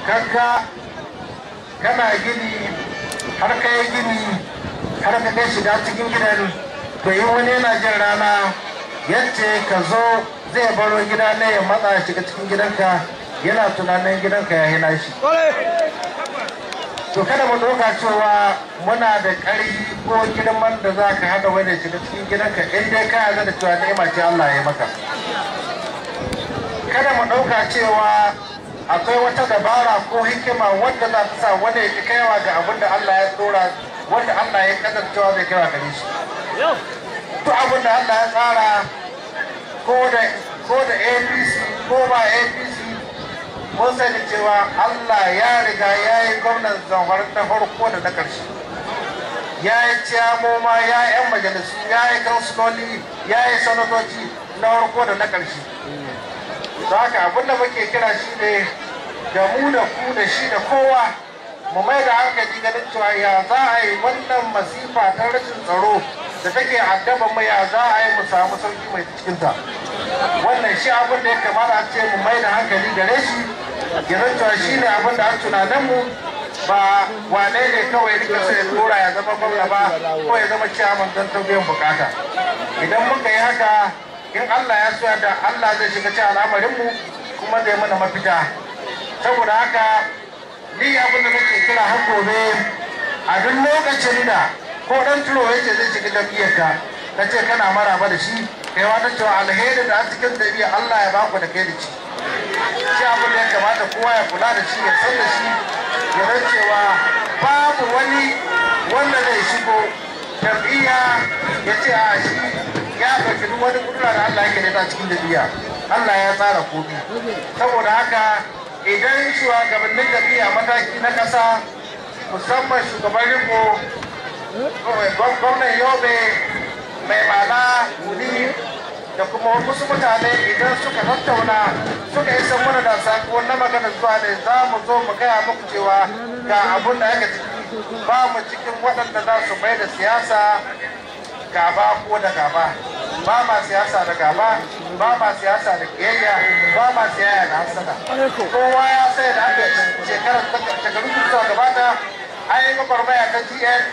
kanka kana gini har ka yi gini har ka kai shiga cikin gidan to yi wani yana jin rana yace ka zo zai baro gida ne ya matsa shiga cikin gidanka yana tunanin gidanka ya hina shi. To kada mu ɗauka cewa muna da ƙarfi ko girman da za ka haɗa wani shiga cikin gidanka in dai ka yarda da cewa ni'ima ce Allah ya maka. Kada mu ɗauka cewa akwai wata dabara ko hikima wanda za ta sa wani ya kaiwa ga abin da Allah ya tsora wanda Allah ya kasancewa zai kaiwa gare shi. Duk abin da Allah ya tsara ko da APC ko ba APC mun sani cewa Allah ya riga ya yi gwamnan Zamfara na farko da na ƙarshe. Ya yi ciyamoma, ya yi 'yan majalisu, ya yi kansuloli, ya yi sanatoci na farko da na ƙarshe. Da haka abin da muke kira shi ne da mu da ku da shi da kowa mu mai da hankali ganin cewa ya za a yi wannan masifa ta rashin tsaro da take addaban mu ya za a yi mu samu sauki mai cikinta. Wannan shi abin da ya kamata a ce mu mai da hankali gare shi ya zancewa shi ne abin da an tunanin mu ba wane ne kawai rika sai dora ya zama gwamna ba ko ya zama ciyaman don ta biyan bukata. Idan muka yi haka in Allah ya so da Allah zai shiga cikin al'amarinmu kuma zai mana mafita. Saboda haka ni abin da nake kira har gobe a duk lokacin da ko dan turo yake zai shiga jam'iyyarka ka ce kana maraba da shi kai wata cewa alheri da a cikin jam'iyyar Allah ya baku da kai da ci. Shi abin da ya kamata kowa ya kula da shi ya san da shi ya san cewa babu wani wanda zai shigo jam'iyya ya ce a shi ya ɗauki duk wani kudura da Allah yake da cikin jam'iyya. Allah ya tsara komi. Saboda haka idan shugabannin jam'iyya mataki na ƙasa musamman shugaban riko gwamnan Yobe mai mala wuni da kuma wasu mutane idan suka tattauna suka yi san mana da sako na magana zuwa ne za mu zo mu gaya muku cewa ga abun da yake ciki ba mu cikin waɗanda za su bai da siyasa gaba ko da gaba. Ba ma siyasa da gaba, ba ma siyasa da kiyayya, ba ma siyasa da hasada. Kowa ya sai da aka shekaru suka gabata an yi gwagwarmaya ta GN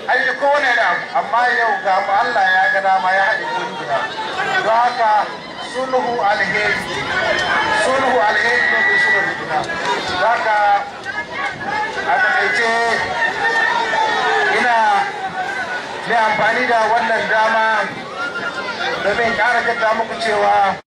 an yi kowane da abu amma yau ga mu Allah ya ga dama ya haɗe ko guda. Don haka sulhu alheri ne mai sulhu guda. Don haka a takaice ina mai amfani da wannan dama domin ƙara jaddada muku cewa